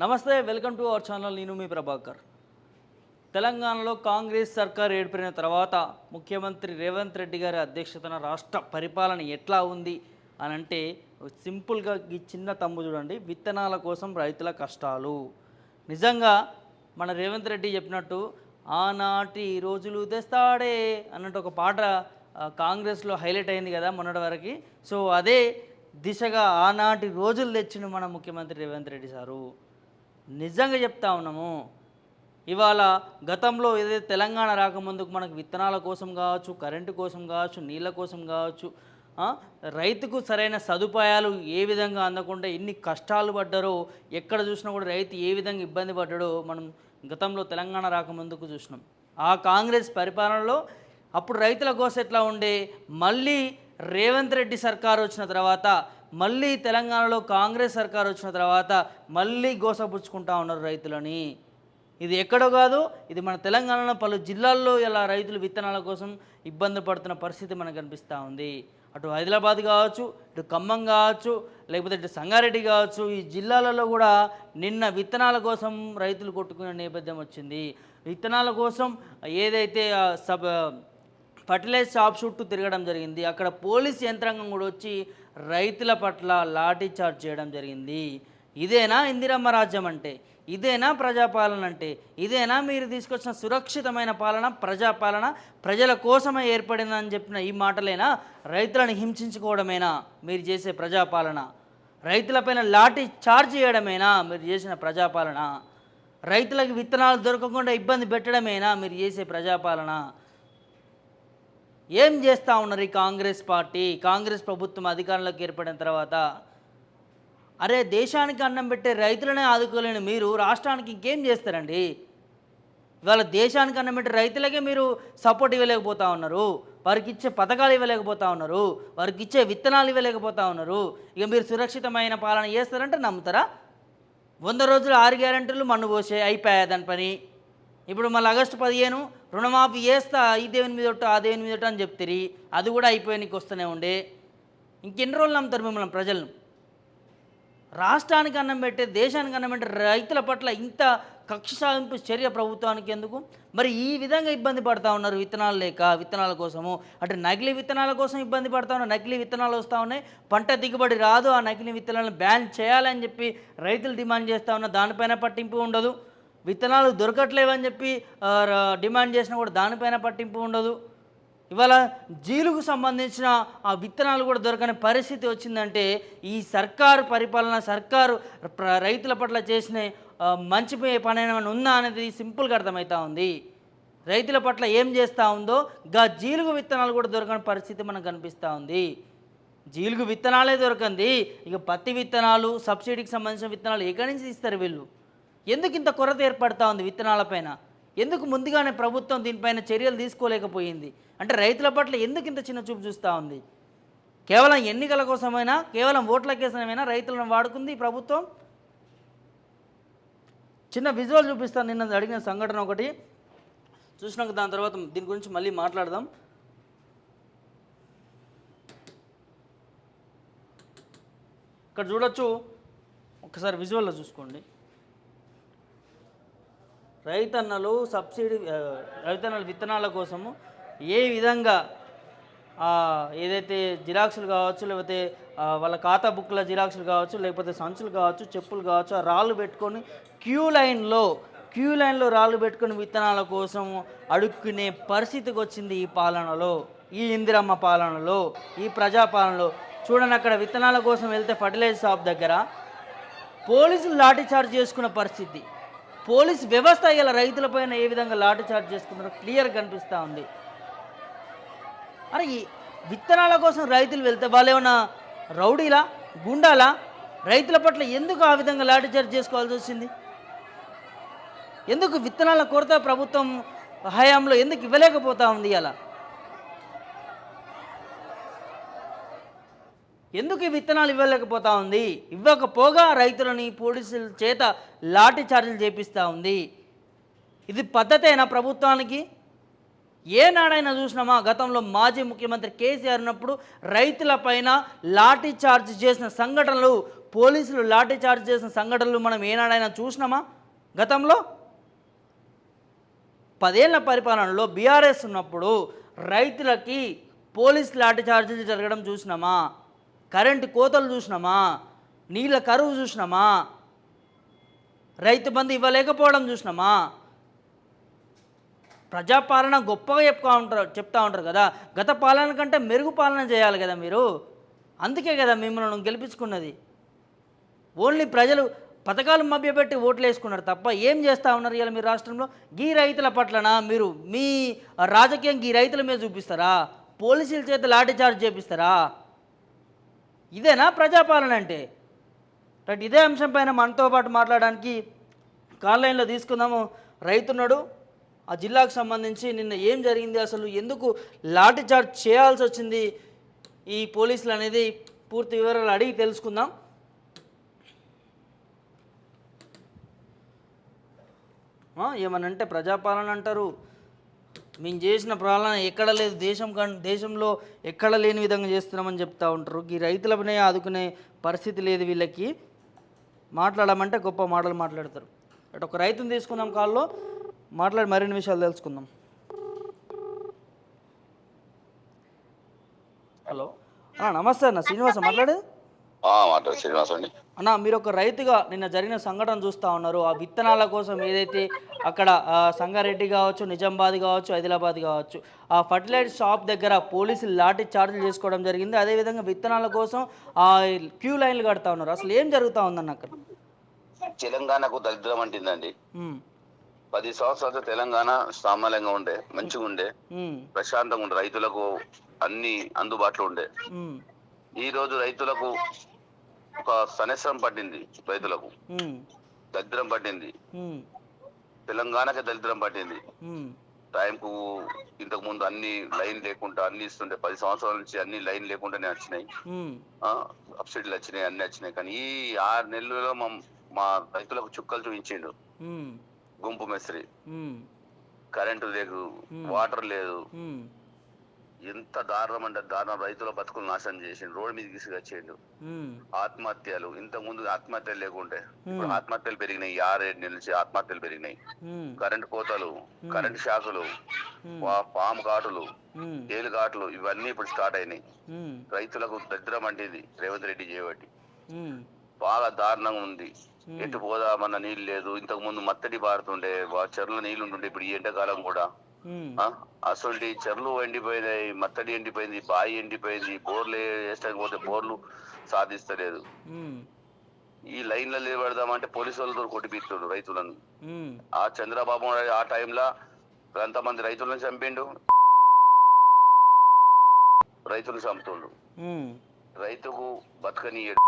నమస్తే, welcome to our channel. నేను మీ ప్రభాకర్. తెలంగాణలో కాంగ్రెస్ సర్కార్ ఏర్పడిన తర్వాత ముఖ్యమంత్రి రేవంత్ రెడ్డి గారి అధ్యక్షతన రాష్ట్ర పరిపాలన ఎట్లా ఉంది అని అంటే సింపుల్గా ఈ చిన్న తమ్ము చూడండి. విత్తనాల కోసం రైతుల కష్టాలు. నిజంగా మన రేవంత్ రెడ్డి చెప్పినట్టు ఆనాటి రోజులు తెస్తాడే అన్నట్టు ఒక పాట కాంగ్రెస్లో హైలైట్ అయింది కదా మొన్నటి వరకు. సో అదే దిశగా ఆనాటి రోజులు తెచ్చిన మన ముఖ్యమంత్రి రేవంత్ రెడ్డి సారు. నిజంగా చెప్తా ఉన్నాము, ఇవాళ గతంలో ఏదైతే తెలంగాణ రాకముందుకు మనకు విత్తనాల కోసం కావచ్చు, కరెంటు కోసం కావచ్చు, నీళ్ళ కోసం కావచ్చు, రైతుకు సరైన సదుపాయాలు ఏ విధంగా అందకుండా ఎన్ని కష్టాలు పడ్డారో, ఎక్కడ చూసినా కూడా రైతు ఏ విధంగా ఇబ్బంది పడ్డాడో మనం గతంలో తెలంగాణ రాకముందుకు చూసినాం. ఆ కాంగ్రెస్ పరిపాలనలో అప్పుడు రైతుల కోసం ఎట్లా ఉండే, మళ్ళీ రేవంత్ రెడ్డి సర్కారు వచ్చిన తర్వాత, మళ్ళీ తెలంగాణలో కాంగ్రెస్ సర్కారు వచ్చిన తర్వాత మళ్ళీ గోసపుచ్చుకుంటా ఉన్నారు రైతులని. ఇది ఎక్కడో కాదు, ఇది మన తెలంగాణలో పలు జిల్లాల్లో ఇలా రైతులు విత్తనాల కోసం ఇబ్బంది పడుతున్న పరిస్థితి మనకు కనిపిస్తూ ఉంది. అటు హైదరాబాద్ కావచ్చు, ఇటు ఖమ్మం కావచ్చు, లేకపోతే ఇటు సంగారెడ్డి కావచ్చు, ఈ జిల్లాలలో కూడా నిన్న విత్తనాల కోసం రైతులు కొట్టుకునే నేపథ్యం వచ్చింది. విత్తనాల కోసం ఏదైతే ఫర్టిలైజర్ షాప్ చుట్టూ తిరగడం జరిగింది. అక్కడ పోలీస్ యంత్రాంగం కూడా వచ్చి రైతుల పట్ల లాఠీ చార్జ్ చేయడం జరిగింది. ఇదేనా ఇందిరమ్మ రాజ్యం అంటే? ఇదేనా ప్రజాపాలన అంటే? ఇదేనా మీరు తీసుకొచ్చిన సురక్షితమైన పాలన, ప్రజాపాలన, ప్రజల కోసమే ఏర్పడిందని చెప్పిన ఈ మాటలేనా? రైతులను హింసించుకోవడమేనా మీరు చేసే ప్రజాపాలన? రైతులపైన లాఠీ చార్జ్ చేయడమేనా మీరు చేసిన ప్రజాపాలన? రైతులకు విత్తనాలు దొరకకుండా ఇబ్బంది పెట్టడమేనా మీరు చేసే ప్రజాపాలన? ఏం చేస్తూ ఉన్నారు ఈ కాంగ్రెస్ పార్టీ, కాంగ్రెస్ ప్రభుత్వం అధికారంలోకి ఏర్పడిన తర్వాత? అరే, దేశానికి అన్నం పెట్టే రైతులనే ఆదుకోలేని మీరు రాష్ట్రానికి ఇంకేం చేస్తారండి? ఇవాళ దేశానికి అన్నం పెట్టే రైతులకే మీరు సపోర్ట్ ఇవ్వలేకపోతూ ఉన్నారు, వారికి ఇచ్చే పథకాలు ఇవ్వలేకపోతూ ఉన్నారు, వారికి ఇచ్చే విత్తనాలు ఇవ్వలేకపోతూ ఉన్నారు. ఇక మీరు సురక్షితమైన పాలన చేస్తారంటే నమ్ముతారా? 100 రోజులు 6 గ్యారెంటీలు మన్ను పోసే అయిపోయా దాని పని. ఇప్పుడు మళ్ళీ ఆగస్టు 15 రుణమాఫీ చేస్తా, ఈ దేవుని మీద ఒట్టు, ఆ దేవుని మీద ఒట్టు అని చెప్తారు. అది కూడా అయిపోయానికి వస్తూనే ఉండే. ఇంకెన్ని రోజులు నమ్ముతారు మిమ్మల్ని ప్రజలను? రాష్ట్రానికి అన్నం పెట్టే, దేశానికి అన్నం పెట్టే రైతుల పట్ల ఇంత కక్ష సాధింపు చర్య ప్రభుత్వానికి ఎందుకు? మరి ఈ విధంగా ఇబ్బంది పడతా ఉన్నారు విత్తనాలు లేక, విత్తనాల కోసము. అంటే నకిలీ విత్తనాల కోసం ఇబ్బంది పడతా ఉన్నారు. నకిలీ విత్తనాలు వస్తూ ఉన్నాయి, పంట దిగుబడి రాదు, ఆ నకిలీ విత్తనాలను బ్యాన్ చేయాలని చెప్పి రైతులు డిమాండ్ చేస్తూ ఉన్నారు. దానిపైన పట్టింపు ఉండదు. విత్తనాలు దొరకట్లేవని చెప్పి డిమాండ్ చేసినా కూడా దానిపైన పట్టింపు ఉండదు. ఇవాళ జీలుకు సంబంధించిన ఆ విత్తనాలు కూడా దొరకని పరిస్థితి వచ్చిందంటే ఈ సర్కారు పరిపాలన, సర్కారు రైతుల పట్ల చేసిన మంచి పని ఏమైనా ఉందా అనేది సింపుల్గా అర్థమవుతూ ఉంది. రైతుల పట్ల ఏం చేస్తూ ఉందో జీలుగు విత్తనాలు కూడా దొరకని పరిస్థితి మనకు కనిపిస్తూ ఉంది. జీలుగు విత్తనాలే దొరకంది, ఇక పత్తి విత్తనాలు, సబ్సిడీకి సంబంధించిన విత్తనాలు ఎక్కడి నుంచి ఇస్తారు వీళ్ళు? ఎందుకు ఇంత కొరత ఏర్పడతా ఉంది విత్తనాలపైన? ఎందుకు ముందుగానే ప్రభుత్వం దీనిపైన చర్యలు తీసుకోలేకపోయింది? అంటే రైతుల పట్ల ఎందుకు ఇంత చిన్న చూపు చూస్తూ ఉంది? కేవలం ఎన్నికల కోసమైనా, కేవలం ఓట్ల కోసమైనా రైతులను వాడుకుంది ప్రభుత్వం. చిన్న విజువల్ చూపిస్తాను. నిన్న అడిగిన సంఘటన ఒకటి చూసినాక దాని తర్వాత దీని గురించి మళ్ళీ మాట్లాడదాం. ఇక్కడ చూడొచ్చు, ఒకసారి విజువల్లో చూసుకోండి. రైతన్నలు విత్తనాల కోసము ఏ విధంగా ఏదైతే జిరాక్సులు కావచ్చు, లేకపోతే వాళ్ళ ఖాతా బుక్ల జిరాక్సులు కావచ్చు, లేకపోతే సంచులు కావచ్చు, చెప్పులు కావచ్చు, ఆ రాళ్ళు పెట్టుకొని క్యూ లైన్లో రాళ్ళు పెట్టుకొని విత్తనాల కోసం అడుక్కునే పరిస్థితికి వచ్చింది ఈ పాలనలో, ఈ ఇందిరమ్మ పాలనలో, ఈ ప్రజాపాలనలో. చూడండి, అక్కడ విత్తనాల కోసం వెళ్తే ఫర్టిలైజర్ షాప్ దగ్గర పోలీసులు లాఠీ చార్జ్ చేసుకున్న పరిస్థితి. పోలీస్ వ్యవస్థ ఇలా రైతులపైన ఏ విధంగా లాఠీ చార్జ్ చేసుకున్నారో క్లియర్గా కనిపిస్తూ ఉంది. అరే, ఈ విత్తనాల కోసం రైతులు వెళ్తే వాళ్ళు ఏమన్నా రౌడీలా, గుండాలా? రైతుల పట్ల ఎందుకు ఆ విధంగా లాఠీ చార్జ్ చేసుకోవాల్సి వచ్చింది? ఎందుకు విత్తనాల కొరత ప్రభుత్వం హయాంలో ఎందుకు ఇవ్వలేకపోతా ఉంది? అలా ఎందుకు ఈ విత్తనాలు ఇవ్వలేకపోతా ఉంది? ఇవ్వకపోగా రైతులని పోలీసుల చేత లాఠీ చార్జీలు చేపిస్తూ ఉంది. ఇది పద్ధతేనా ప్రభుత్వానికి? ఏనాడైనా చూసినామా? గతంలో మాజీ ముఖ్యమంత్రి కేసీఆర్ ఉన్నప్పుడు రైతులపైన లాఠీ చార్జ్ చేసిన సంఘటనలు పోలీసులు లాఠీ చార్జ్ చేసిన సంఘటనలు మనం ఏనాడైనా చూసినామా? గతంలో 10 ఏళ్ల పరిపాలనలో బీఆర్ఎస్ ఉన్నప్పుడు రైతులకి పోలీస్ లాఠీ చార్జీలు జరగడం చూసినామా? కరెంటు కోతలు చూసినామా? నీళ్ళ కరువు చూసినామా? రైతు బంధు ఇవ్వలేకపోవడం చూసినామా? ప్రజాపాలన గొప్పగా చెప్తా ఉంటారు కదా. గత పాలన కంటే మెరుగు పాలన చేయాలి కదా మీరు. అందుకే కదా మిమ్మల్ని గెలిపించుకున్నది. ఓన్లీ ప్రజలు పథకాలు మభ్యపెట్టి ఓట్లు వేసుకున్నారు తప్ప ఏం చేస్తూ ఉన్నారు ఇలా మీరు రాష్ట్రంలో? గీ రైతుల పట్లన మీరు మీ రాజకీయం గీ రైతుల మీద చూపిస్తారా? పోలీసుల చేత లాఠీ చార్జ్ చేపిస్తారా? ఇదేనా ప్రజాపాలన అంటే? రైట్, ఇదే అంశం పైన మనతో పాటు మాట్లాడడానికి ఆన్లైన్లో తీసుకుందాము రైతున్నాడు. ఆ జిల్లాకు సంబంధించి నిన్న ఏం జరిగింది, అసలు ఎందుకు లాఠీ చార్జ్ చేయాల్సి వచ్చింది ఈ పోలీసులు అనేది పూర్తి వివరాలు అడిగి తెలుసుకుందాం. ఏమనంటే ప్రజాపాలన అంటారు, మేము చేసిన పాలన ఎక్కడ లేదు, దేశంలో ఎక్కడ లేని విధంగా చేస్తున్నామని చెప్తూ ఉంటారు. ఈ రైతులపైనే ఆదుకునే పరిస్థితి లేదు వీళ్ళకి. మాట్లాడమంటే గొప్ప మాటలు మాట్లాడతారు. అటు ఒక రైతుని తీసుకుందాం కాల్లో, మాట్లాడి మరిన్ని విషయాలు తెలుసుకుందాం. హలో నమస్తే అన్న, శ్రీనివాస మాట్లాడేది. శ్రీనివాస్ అండి. అన్న, మీరు ఒక రైతుగా నిన్న జరిగిన సంఘటన చూస్తూ ఉన్నారు. ఆ విత్తనాల కోసం ఏదైతే అక్కడ సంగారెడ్డి కావచ్చు, నిజామాబాద్ కావచ్చు, ఆదిలాబాద్ కావచ్చు, ఆ ఫర్టిలైజర్ షాప్ దగ్గర పోలీసులు లాఠీ చార్జీలు చేసుకోవడం జరిగింది. అదేవిధంగా విత్తనాల కోసం ఆ క్యూ లైన్లు కడతా ఉన్నారు. అసలు ఏం జరుగుతూ ఉందన్న అక్కడ? తెలంగాణకు దరిద్రం అంటుందండి. 10 సంవత్సరాలు తెలంగాణ సామాన్యంగా ఉండే, మంచిగా ఉండే, ప్రశాంతంగా ఉండే, రైతులకు అన్ని అందుబాటులో ఉండే. ఈ రోజు రైతులకు ఒక సంవత్సరం పట్టింది, రైతులకు దరిద్రం పట్టింది, తెలంగాణకి దరిద్రం పట్టింది. టైంకు ఇంతకు ముందు అన్ని లైన్ లేకుండా అన్ని ఇస్తుంటే 10 సంవత్సరాల నుంచి అన్ని లైన్ లేకుండానే వచ్చినాయి, సబ్సిడీలు వచ్చినాయి, అన్ని వచ్చినాయి. కానీ ఈ 6 నెలల్లో మా రైతులకు చుక్కలు చూపించిండు. గుంపు మెస్త్రి, కరెంటు లేదు, వాటర్ లేదు, ఎంత దారుణం అంటే దారుణం. రైతుల బతుకులు నాశనం చేసిండు, రోడ్డు మీద తీసుకొచ్చిండు. ఆత్మహత్యలు, ఇంతకు ముందు ఆత్మహత్యలు లేకుంటే ఇప్పుడు ఆత్మహత్యలు పెరిగినాయి. 6-7 నెలల నుంచి ఆత్మహత్యలు పెరిగినాయి. కరెంటు కోతలు, కరెంటు షాకులు, పాము ఘాటులు, తేలు ఘాటులు, ఇవన్నీ ఇప్పుడు స్టార్ట్ అయినాయి. రైతులకు దరిద్రం అంటే ఇది రేవంత్ రెడ్డి చేయబట్టి బాగా దారుణంగా ఉంది. ఎటు పోదామన్న నీళ్ళు లేదు. ఇంతకు ముందు మత్తడి పారుతుండే, చెరువుల నీళ్లు ఉంటుండే. ఇప్పుడు ఈ ఎండాకాలం కూడా అసలు చెర్లు ఎండిపోయినాయి, మత్తడి ఎండిపోయింది, బాయి ఎండిపోయింది. బోర్లు వేసడానికి పోతే బోర్లు సాధిస్తలేదు. ఈ లైన్లో నిలబెడదామంటే పోలీసు వాళ్ళతో కొట్టిపిస్తుండ్రు రైతులను. ఆ చంద్రబాబు ఆ టైంలో ఎంతమంది రైతులను చంపిండు, రైతులు చంపుతుండ్రు. రైతుకు బతకనీయడు,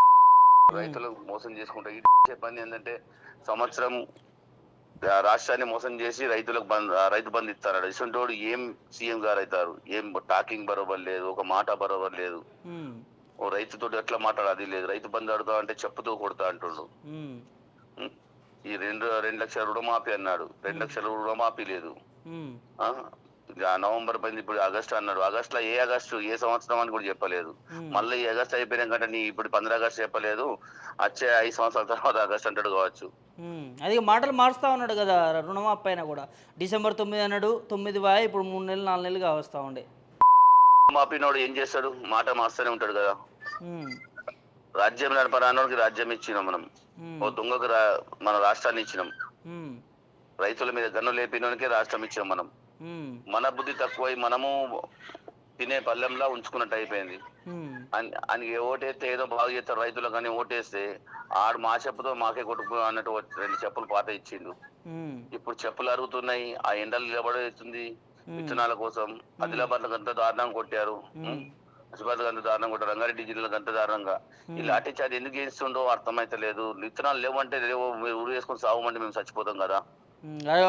రైతులకు మోసం చేసుకుంటా. ఈ పని ఏంటంటే సంవత్సరం రాష్ట్రాన్ని మోసం చేసి రైతులకు రైతు బంధు ఇస్తాడు. ఇసుంటోడు ఏం సీఎం గారు అవుతారు? ఏం టాకింగ్ బరోబర్ లేదు, ఒక మాట బరోబర్ లేదు. ఓ రైతుతో ఎట్లా మాట్లాడాలి లేదు. రైతు బంధు అడుగుతా అంటే చెప్పుతో కొడతా అంటుండు. ఈ 2 లక్షల రుణమాఫీ అన్నాడు, 2 లక్షల రుణమాఫీ లేదు. నవంబర్ 10 ఇప్పుడు ఆగస్టు అన్నాడు. ఆగస్టులో ఏ ఆగస్టు, ఏ సంవత్సరం అని కూడా చెప్పలేదు. మళ్ళీ ఈ ఆగస్టు అయిపోయినా కంటే నీ ఇప్పుడు 15 ఆగస్టు చెప్పలేదు, వచ్చే 5 సంవత్సరాల తర్వాత ఆగస్టు అంటాడు కావచ్చు. అది మాటలు మారుస్తా ఉన్నాడు కదా. రుణమాఫీ అయినా కూడా డిసెంబర్ 9 అన్నాడు, 9 వాయి ఇప్పుడు 3 నెలలు 4 నెలలుగా వస్తా ఉండే. మాపినోడు ఏం చేస్తాడు? మాట మారుస్తూనే ఉంటాడు కదా. రాజ్యం నడపరానోడికి రాజ్యం ఇచ్చినాం మనం, ఓ దొంగకు మన రాష్ట్రాన్ని ఇచ్చినాం. రైతుల మీద గన్ను లేపినోనికే రాష్ట్రం ఇచ్చినాం మనం. మన బుద్ధి తక్కువై మనము తినే పల్లెంలా ఉంచుకున్నట్టు అయిపోయింది. అని ఓటేస్తే ఏదో బాగా చేస్తారు రైతులు, కానీ ఓటేస్తే ఆడు మా చెప్పుతో మాకే కొట్టుకు అన్నట్టు 2 చెప్పులు పాత ఇచ్చిండు. ఇప్పుడు చెప్పులు అరుగుతున్నాయి, ఆ ఎండలు నిలబడేస్తుంది విత్తనాల కోసం. ఆదిలాబాద్ అంత దారుణంగా కొట్టారు, ఆసిఫాబాద్ అంత దారుణంగా కొట్టారు, రంగారెడ్డి జిల్లాకు అంత దారుణంగా. ఈ లాఠీ చార్జ్ ఎందుకు చేస్తుండో అర్థమైతలేదు. విత్తనాలు లేవంటే లేవో, ఊరు వేసుకొని సాగుమంటే మేము చచ్చిపోతాం కదా.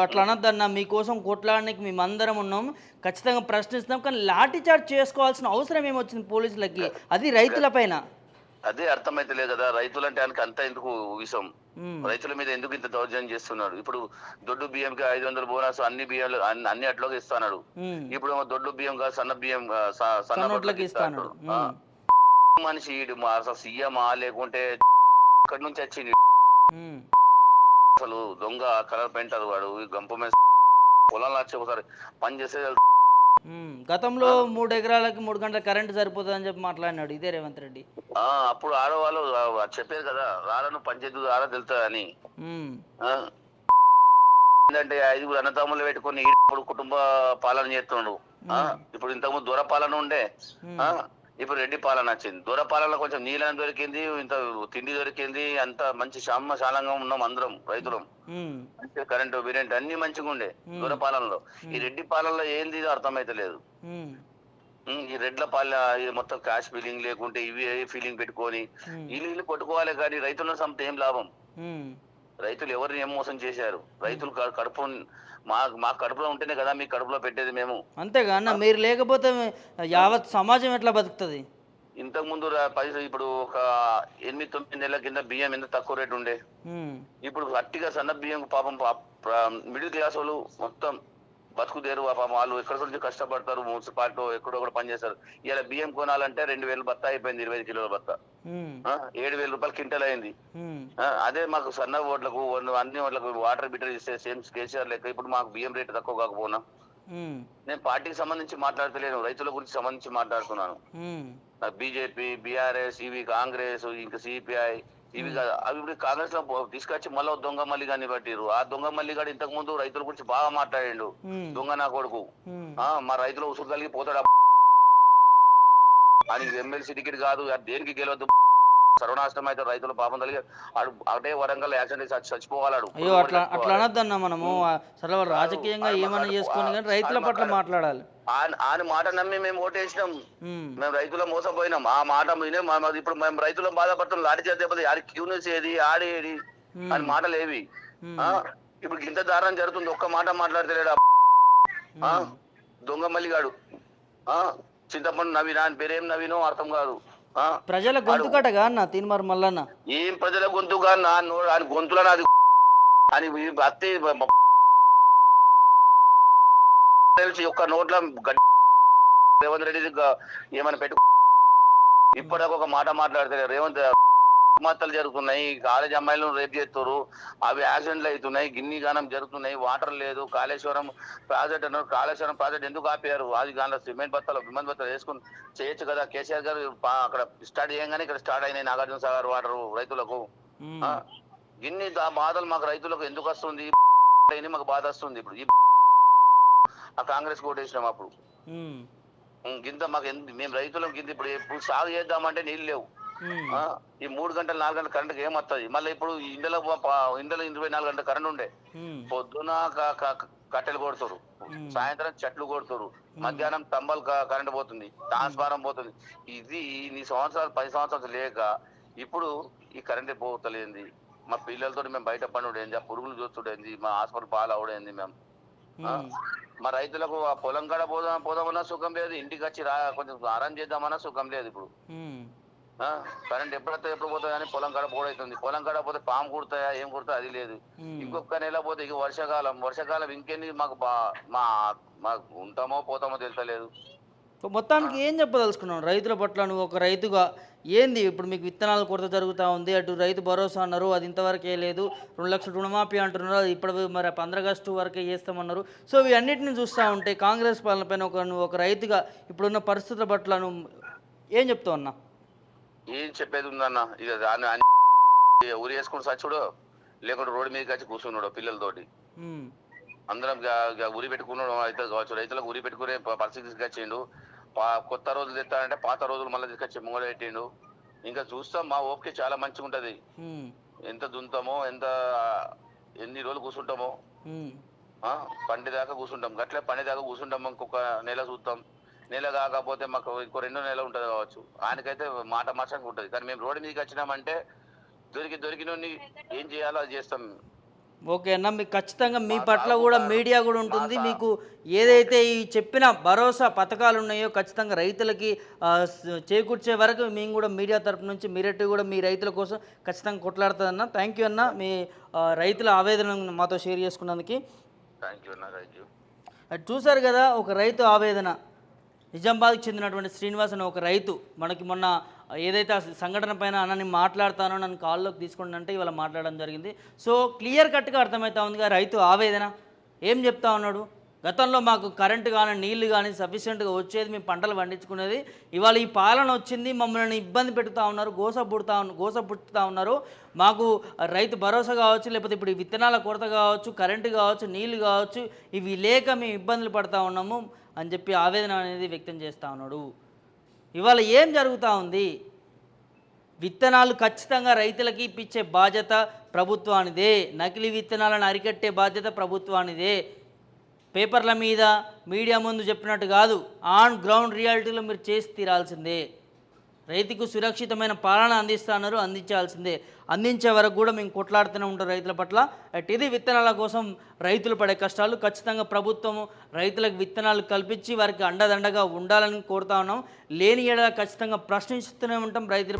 అట్లా అనొద్దన్న, మీకోసం కొట్లాడడానికి మేమందరం ఉన్నాం, ఖచ్చితంగా ప్రశ్నిస్తున్నాం. కానీ లాఠీ చార్జ్ చేసుకోవాల్సిన అవసరం ఏమొచ్చింది పోలీసులకి, అది రైతుల పైన? అదే అర్థమైతలేదు కదా. రైతులంటే ఆయనకి అంత ఎందుకు విషం? రైతుల మీద ఎందుకు ఇంత దౌర్జన్యం చేస్తున్నాడు? ఇప్పుడు దొడ్డు బియ్యంకి 500 బోనస్ అన్ని బియ్యంలో అన్ని అట్లోకి ఇస్తాడు. ఇప్పుడు దొడ్డు బియ్యం కాదు, సన్న బియ్యం, సన్న ఇస్తాడు మనిషి. అసలు సీఎం లేకుంటే అక్కడి నుంచి వచ్చింది ఉమ్, అసలు దొంగ కలర్ పెయింటర్ వాడు ఈ గంప మీద పొలంలో వచ్చి ఒకసారి పని చేసే గతంలో 3 ఎకరాలకి 3 గంటల కరెంటు సరిపోతుందని చెప్పి మాట్లాడినాడు ఇదే రేవంత్ రెడ్డి. అప్పుడు ఆడవాళ్ళు చెప్పారు కదా రాలను పంచాయతీ రారా తెలుస్తుంది అని. ఉమ్, ఏంటంటే 5 అన్నదమ్ములు పెట్టుకొని ఇప్పుడు కుటుంబ పాలన చేస్తుండు. ఇప్పుడు ఇంతకుముందు దూర పాలన ఉండే, ఆ ఇప్పుడు రెడ్డి పాలన వచ్చింది. దూర పాలనలో కొంచెం నీళ్ళని దొరికింది, ఇంత తిండి దొరికింది, అంత మంచి శాలంగా ఉన్నాం అందరం రైతులం. ఉమ్, కరెంటు బిరెంట్ అన్ని మంచిగా ఉండే దూర పాలనలో. ఈ రెడ్డి పాలనలో ఏంది అర్థమైతలేదు. ఉమ్, ఈ రెడ్ల పాలన ఇది మొత్తం క్యాష్ ఫీలింగ్ లేకుంటే ఇవి ఫీలింగ్ పెట్టుకొని ఇల్లు కొట్టుకోవాలి కానీ రైతులను సంపద ఏం లాభం. ఉమ్. రైతులు ఎవరిని ఏం మోసం చేశారు? రైతులు కడుపు మా కడుపులో ఉంటేనే కదా మీ కడుపులో పెట్టేది మేము. అంతేగా అన్న, మీరు లేకపోతే యావత్ సమాజం ఎట్లా బతుకుతుంది? ఇంతకు ముందు ఇప్పుడు ఒక 8-9 నెలల కింద బియ్యం ఎంత తక్కువ రేటు ఉండే. ఇప్పుడు గట్టిగా సన్న బియ్యం పాపం మిడిల్ క్లాస్ వాళ్ళు మొత్తం బతుకుదేరు. పాపం వాళ్ళు ఎక్కడి నుంచి కష్టపడతారు, మున్సిపాలిటీ ఎక్కడో కూడా పనిచేస్తారు. ఇలా బియ్యం కొనాలంటే 2000 బత్త అయిపోయింది, 25 కిలోల బత్త 7,000 రూపాయలు క్వింటల్ అయింది. అదే మాకు సన్న ఓట్లకు అన్ని ఓట్లకు వాటర్ మీటర్ ఇస్తే సేమ్ కేసీఆర్ లెక్క ఇప్పుడు మాకు బియ్యం రేటు తక్కువ కాకపోనా? నేను పార్టీకి సంబంధించి మాట్లాడతలేను, రైతుల గురించి సంబంధించి మాట్లాడుతున్నాను. బీజేపీ, బీఆర్ఎస్, ఇవి కాంగ్రెస్, ఇంకా సిపిఐ ఇవి కాదు. అవి ఇప్పుడు కాంగ్రెస్ లో తీసుకొచ్చి మళ్ళీ దొంగ మల్లిగాని పట్టిరు. ఆ దొంగ మల్లిగాడు ఇంతకు ముందు రైతుల గురించి బాగా మాట్లాడిండు. దొంగ నా కొడుకు, మా రైతులు ఉసురు కలిగి పోతాడు అని. ఎమ్మెల్సీ టికెట్ కాదు, దేనికి గెలవద్దు, సర్వనాశనం అయితే రైతులు పాపం కలిగి అటే వరంగల్ యాక్సిడెంట్ చచ్చిపోవాలాడు. అయ్యో అట్లా అట్లా అనొద్దన్న, మనము అసలు రాజకీయంగా ఏమైనా చేసుకొని కానీ రైతుల పట్ల మాట్లాడాలి. ఆయన మాట నమ్మి మేము ఓటేసినాం, మేము రైతులం మోసపోయినాం. ఆ మాట ఇప్పుడు మేము రైతులం బాధపడుతున్నాం. లాఠీ చేతి ఆడి క్యూనెస్ ఏది, ఆడేది అని మాటలు ఏవి. ఇప్పుడు ఇంత దారుణం జరుగుతుంది, ఒక్క మాట మాట్లాడతలేడు దొంగ మల్లిగాడు. చింతపండు నవీన్, ఆయన పేరేం నవీనో అర్థం కాదు. ప్రజల గొంతుకటగా అన్న తీన్మార్ మల్లన్న. ఏం ప్రజల గొంతుగా ఆయన గొంతులో నాది అని అత్తే ఒక్క నోట్ల రేవంత్ రెడ్డి ఏమైనా పెట్టు. ఇప్పటిదాకా ఒక మాట మాట్లాడితే రేవంత్ ఆత్మహత్యలు జరుగుతున్నాయి, కాలేజ్ అమ్మాయిలను రేపు చేస్తారు, అవి యాక్సిడెంట్లు అవుతున్నాయి, గిన్ని గానం జరుగుతున్నాయి, వాటర్ లేదు, కాళేశ్వరం ప్రాజెక్ట్ అన్నారు. కాళేశ్వరం ప్రాజెక్ట్ ఎందుకు ఆపారు? అది దాంట్లో సిమెంట్ బత్తాలు విమాన బత్తాలు వేసుకుని చేయొచ్చు కదా. కేసీఆర్ గారు అక్కడ స్టార్ట్ చేయగానే ఇక్కడ స్టార్ట్ అయినాయి నాగార్జున సాగర్ వాటర్ రైతులకు. ఇన్ని బాధలు మాకు రైతులకు ఎందుకు వస్తుంది? మాకు బాధ వస్తుంది. ఇప్పుడు ఆ కాంగ్రెస్ ఓటేసినాం అప్పుడు గింత మాకు మేము రైతులకు గింత ఇప్పుడు సాగు చేద్దామంటే నీళ్ళు లేవు. ఈ 3 గంటలు 4 గంటల కరెంట్ ఏమొస్తుంది? మళ్ళీ ఇప్పుడు ఇండలో 24 గంటల కరెంట్ ఉండే. పొద్దున కట్టెలు కొడుతారు, సాయంత్రం చెట్లు కొడుతారు, మధ్యాహ్నం స్తంభాలు కరెంట్ పోతుంది, ట్రాన్స్ఫారం పోతుంది. ఇది 10 సంవత్సరాలు లేక ఇప్పుడు ఈ కరెంట్ పోతలేంది. మా పిల్లలతో మేము బయట పనుడేంది, ఆ పురుగులు చూస్తుండేంది, మా హాస్పిటల్ పాలు అవడేంది. మేము మా రైతులకు ఆ పొలం కాడ పోదామన్నా సుఖం లేదు, ఇంటికి వచ్చి కొంచెం ఆరాం చేద్దామన్నా సుఖం లేదు. ఇప్పుడు కరెంట్ ఎప్పుడు పోతుంది అని పొలం కాడ పోడవుతుంది. పొలం కాడ పోతే పాము కుడతాయా ఏం కుడతా అది లేదు. ఇంకొక నెల పోతే ఇక వర్షాకాలం ఇంకెన్ని మాకు ఉంటామో పోతామో తెలుసలేదు. మొత్తానికి ఏం చెప్పదలుచుకున్నాను రైతుల పట్ల? నువ్వు ఒక రైతుగా ఏంది ఇప్పుడు మీకు విత్తనాల కొరత జరుగుతూ ఉంది, అటు రైతు భరోసా అన్నారు, అది ఇంతవరకే లేదు, 2 లక్షల రుణమాఫీ అంటున్నారు, అది ఇప్పుడు మరి 15 ఆగస్టు వరకే చేస్తామన్నారు. సో ఇవన్నిటిని చూస్తూ ఉంటే కాంగ్రెస్ పాలన పైన నువ్వు ఒక రైతుగా ఇప్పుడున్న పరిస్థితుల పట్ల నువ్వు ఏం చెప్తావు అన్న? ఏం చెప్పేది ఉందన్న, ఇక ఊరి వేసుకుని సచ్చుడు, లేకుంటే రోడ్డు మీదకి వచ్చి కూర్చున్నాడు పిల్లలతోటి. అందరం ఉరి పెట్టుకున్నాడు అయితే కావచ్చు. రైతులకు ఉరి పెట్టుకునే పరిస్థితి తీసుకొచ్చిండు. కొత్త రోజులు తెస్తానంటే పాత రోజులు మళ్ళీ తీసుకొచ్చి ముంగడ పెట్టిండు. ఇంకా చూస్తాం, మా ఓపిక చాలా మంచిగా ఉంటది. ఎంత దుంతామో ఎన్ని రోజులు కూర్చుంటామో పండేదాకా కూర్చుంటాం. గట్లే పండేదాకా కూర్చుంటాం. ఇంకొక నెల చూస్తాం, నెల కాకపోతే మాకు ఇంకో 2 నెలలు ఉంటుంది కావచ్చు. ఆయనకైతే మాట మార్చడానికి ఉంటుంది. కానీ మేము రోడ్డు మీదకి వచ్చినామంటే దొరికిన ఏం చేయాలో అది చేస్తాం. ఓకే అన్న, మీకు ఖచ్చితంగా మీ పట్ల కూడా మీడియా కూడా ఉంటుంది. మీకు ఏదైతే ఈ చెప్పిన భరోసా పథకాలు ఉన్నాయో ఖచ్చితంగా రైతులకి చేకూర్చే వరకు మేము కూడా మీడియా తరపు నుంచి మీరెట్టు కూడా మీ రైతుల కోసం ఖచ్చితంగా కొట్లాడుతుంది అన్న. థ్యాంక్ యూ అన్న, మీ రైతుల ఆవేదనను మాతో షేర్ చేసుకున్నందుకు. చూశారు కదా ఒక రైతు ఆవేదన. నిజామాబాద్కి చెందినటువంటి శ్రీనివాస్ అనే ఒక రైతు మనకి మొన్న ఏదైతే ఆ సంఘటన పైన అన్న నేను మాట్లాడతానో నన్ను కాల్లోకి తీసుకోండి అంటే ఇవాళ మాట్లాడడం జరిగింది. సో క్లియర్ కట్గా అర్థమవుతా ఉందిగా రైతు ఆవేదన. ఏం చెప్తా ఉన్నాడు? గతంలో మాకు కరెంటు కానీ నీళ్లు కానీ సఫిషియెంట్గా వచ్చేది, మేము పంటలు పండించుకునేది. ఇవాళ ఈ పాలన వచ్చింది, మమ్మల్ని ఇబ్బంది పెడుతూ ఉన్నారు, గోస పుట్టుతూ ఉన్నారు. మాకు రైతు భరోసా కావచ్చు, లేకపోతే ఇప్పుడు ఈ విత్తనాల కొరత కావచ్చు, కరెంటు కావచ్చు, నీళ్లు కావచ్చు, ఇవి లేక మేము ఇబ్బందులు పడుతూ ఉన్నాము అని చెప్పి ఆవేదన అనేది వ్యక్తం చేస్తూ ఉన్నాడు. ఇవాళ ఏం జరుగుతూ ఉంది? విత్తనాలు ఖచ్చితంగా రైతులకి ఇప్పించే బాధ్యత ప్రభుత్వానిదే. నకిలీ విత్తనాలను అరికట్టే బాధ్యత ప్రభుత్వానిదే. పేపర్ల మీద మీడియా ముందు చెప్పినట్టు కాదు, ఆన్ గ్రౌండ్ రియాలిటీలో మీరు చేసి తీరాల్సిందే. రైతుకు సురక్షితమైన పాలన అందిస్తున్నారు, అందించాల్సిందే. అందించే వరకు కూడా మేము కొట్లాడుతూనే ఉంటాం రైతుల పట్ల. ఇది విత్తనాల కోసం రైతులు పడే కష్టాలు. ఖచ్చితంగా ప్రభుత్వము రైతులకు విత్తనాలు కల్పించి వారికి అండదండగా ఉండాలని కోరుతా ఉన్నాం. లేని ఏడా ఖచ్చితంగా ప్రశ్నిస్తూనే ఉంటాం రైతులు.